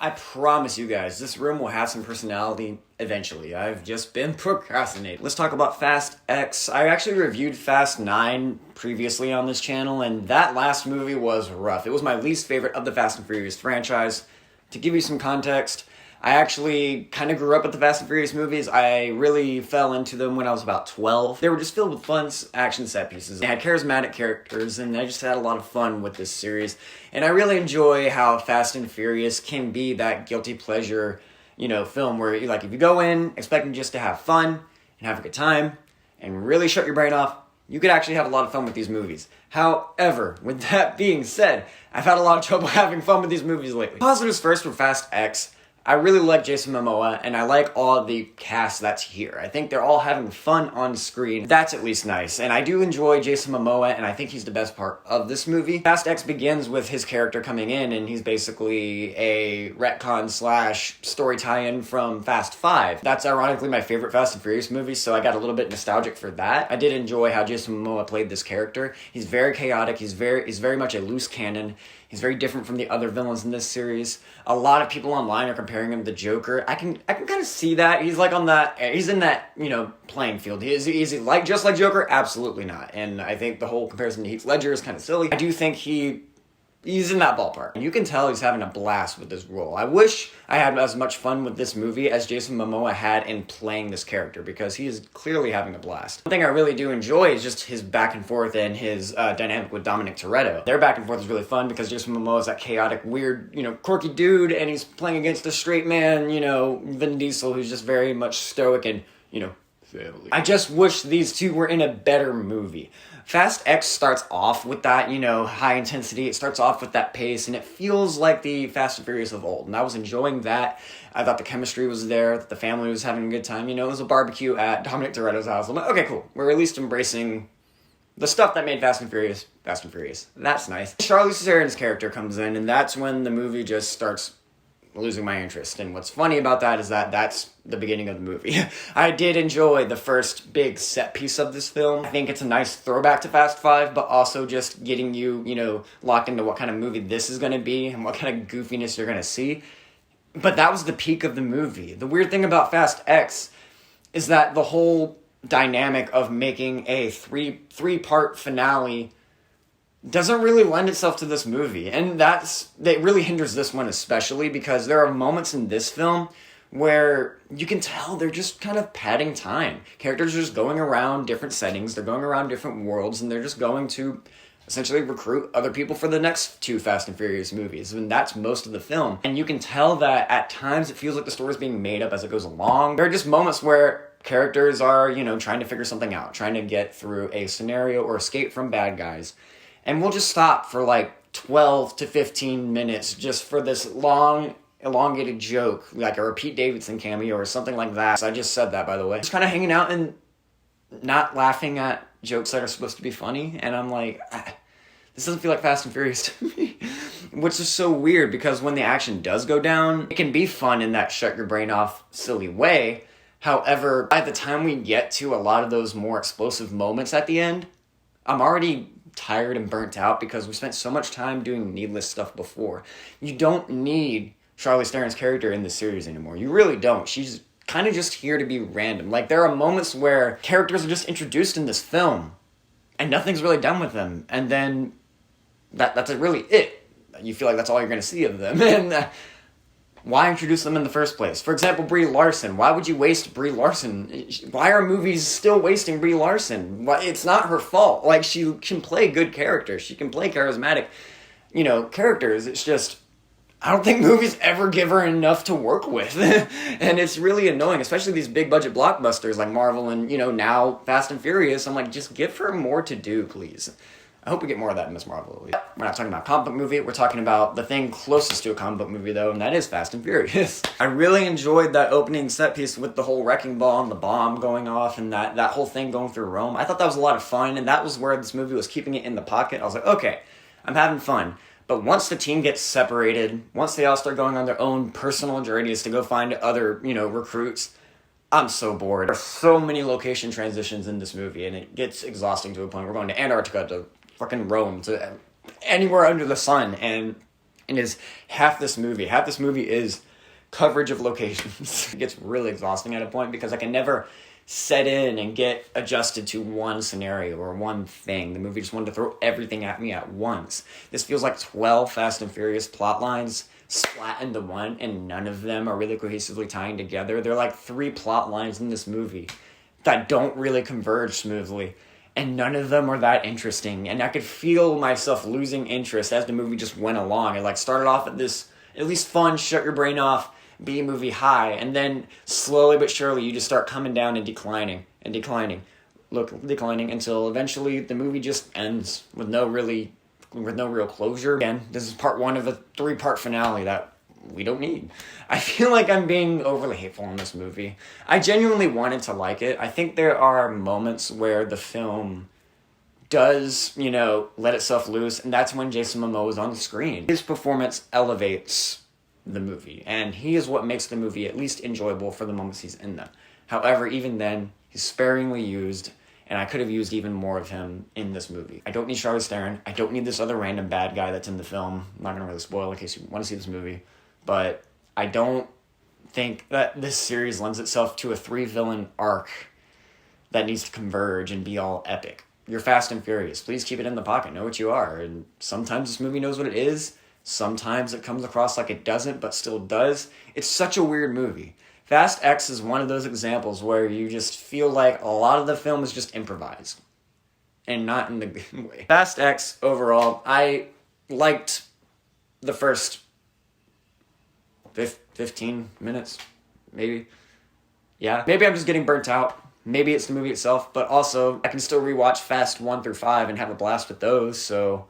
I promise you guys, this room will have some personality eventually. I've just been procrastinating. Let's talk about Fast X. I actually reviewed Fast 9 previously on this channel, and that last movie was rough. It was my least favorite of the Fast and Furious franchise. To give you some context, I actually kind of grew up with the Fast and Furious movies. I really fell into them when I was about 12. They were just filled with fun action set pieces. They had charismatic characters, and I just had a lot of fun with this series. And I really enjoy how Fast and Furious can be that guilty pleasure, film where if you go in expecting just to have fun and have a good time and really shut your brain off, you could actually have a lot of fun with these movies. However, with that being said, I've had a lot of trouble having fun with these movies lately. Positives first for Fast X. I really like Jason Momoa, and I like all the cast that's here. I think they're all having fun on screen. That's at least nice. And I do enjoy Jason Momoa, and I think he's the best part of this movie. Fast X begins with his character coming in, and he's basically a retcon / story tie-in from Fast 5. That's ironically my favorite Fast and Furious movie, so I got a little bit nostalgic for that. I did enjoy how Jason Momoa played this character. He's very chaotic. He's very much a loose cannon. He's very different from the other villains in this series. A lot of people online are comparing him to the Joker. I can kind of see that. He's he's in that, playing field. Is he just like Joker? Absolutely not. And I think the whole comparison to Heath Ledger is kind of silly. I do think he's in that ballpark. You can tell he's having a blast with this role. I wish I had as much fun with this movie as Jason Momoa had in playing this character, because he is clearly having a blast. One thing I really do enjoy is just his back and forth and his dynamic with Dominic Toretto. Their back and forth is really fun because Jason Momoa is that chaotic, weird, quirky dude, and he's playing against a straight man, Vin Diesel, who's just very much stoic and, family. I just wish these two were in a better movie. Fast X starts off with that, high intensity. It starts off with that pace, and it feels like the Fast and Furious of old. And I was enjoying that. I thought the chemistry was there, that the family was having a good time. It was a barbecue at Dominic Toretto's house. I'm like, okay, cool. We're at least embracing the stuff that made Fast and Furious. That's nice. Charlize Theron's character comes in, and that's when the movie just starts losing my interest. And what's funny about that is that that's the beginning of the movie. I did enjoy the first big set piece of this film. I think it's a nice throwback to Fast 5, but also just getting you, locked into what kind of movie this is going to be and what kind of goofiness you're going to see. But that was the peak of the movie. The weird thing about Fast X is that the whole dynamic of making a three-part finale doesn't really lend itself to this movie. And that really hinders this one especially, because there are moments in this film where you can tell they're just kind of padding time. Characters are just going around different settings, they're going around different worlds, and they're just going to essentially recruit other people for the next 2 Fast and Furious movies. And that's most of the film. And you can tell that at times it feels like the story's being made up as it goes along. There are just moments where characters are, trying to figure something out, trying to get through a scenario or escape from bad guys. And we'll just stop for 12 to 15 minutes just for this long, elongated joke, like a Pete Davidson cameo or something like that. So I just said that, by the way. Just kind of hanging out and not laughing at jokes that are supposed to be funny. And I'm like, this doesn't feel like Fast and Furious to me. Which is so weird, because when the action does go down, it can be fun in that shut your brain off silly way. However, by the time we get to a lot of those more explosive moments at the end, I'm already tired and burnt out because we spent so much time doing needless stuff before. You don't need Charlize Theron's character in this series anymore. You really don't. She's kind of just here to be random. There are moments where characters are just introduced in this film and nothing's really done with them. And then that's really it. You feel like that's all you're going to see of them. And why introduce them in the first place? For example, Brie Larson. Why would you waste Brie Larson? Why are movies still wasting Brie Larson? It's not her fault. She can play good characters. She can play charismatic, characters. It's just, I don't think movies ever give her enough to work with. And it's really annoying, especially these big budget blockbusters like Marvel and, now Fast and Furious. I'm like, just give her more to do, please. I hope we get more of that in Miss Marvel. We're not talking about a comic book movie. We're talking about the thing closest to a comic book movie, though, and that is Fast and Furious. I really enjoyed that opening set piece with the whole wrecking ball and the bomb going off and that whole thing going through Rome. I thought that was a lot of fun, and that was where this movie was keeping it in the pocket. I was like, okay, I'm having fun. But once the team gets separated, once they all start going on their own personal journeys to go find other, recruits, I'm so bored. There are so many location transitions in this movie, and it gets exhausting to a point. We're going to Antarctica, to fucking Rome, to anywhere under the sun, and and is half this movie. Half this movie is coverage of locations. It gets really exhausting at a point because I can never set in and get adjusted to one scenario or one thing. The movie just wanted to throw everything at me at once. This feels like 12 Fast and Furious plot lines splat into one, and none of them are really cohesively tying together. There are like 3 plot lines in this movie that don't really converge smoothly, and none of them are that interesting. And I could feel myself losing interest as the movie just went along. It like started off at this at least fun, shut your brain off B-movie high, and then slowly but surely you just start coming down and declining until eventually the movie just ends with no real closure. Again, this is part 1 of a 3-part finale that we don't need. I feel like I'm being overly hateful on this movie. I genuinely wanted to like it. I think there are moments where the film does, let itself loose, and that's when Jason Momoa is on the screen. His performance elevates the movie, and he is what makes the movie at least enjoyable for the moments he's in them. However, even then, he's sparingly used, and I could have used even more of him in this movie. I don't need Charlize Theron. I don't need this other random bad guy that's in the film. I'm not going to really spoil in case you want to see this movie, but I don't think that this series lends itself to a 3-villain arc that needs to converge and be all epic. You're Fast and Furious. Please keep it in the pocket. Know what you are. And sometimes this movie knows what it is. Sometimes it comes across like it doesn't, but still does. It's such a weird movie. Fast X is one of those examples where you just feel like a lot of the film is just improvised. And not in the good way. Fast X, overall, I liked the first 15 minutes, maybe. Yeah, maybe I'm just getting burnt out. Maybe it's the movie itself, but also I can still rewatch Fast 1 through 5 and have a blast with those, so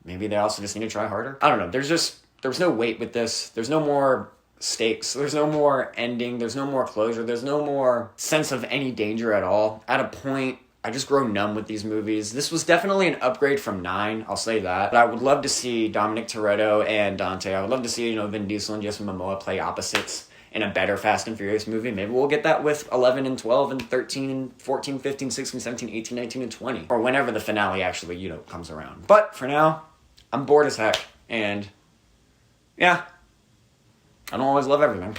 maybe they also just need to try harder. I don't know. There was no weight with this. There's no more stakes. There's no more ending. There's no more closure. There's no more sense of any danger at all. At a point, I just grow numb with these movies. This was definitely an upgrade from 9, I'll say that. But I would love to see Dominic Toretto and Dante. I would love to see, Vin Diesel and Jason Momoa play opposites in a better Fast and Furious movie. Maybe we'll get that with 11 and 12 and 13 and 14, 15, 16, 17, 18, 19, and 20. Or whenever the finale actually, comes around. But for now, I'm bored as heck. And yeah, I don't always love everything.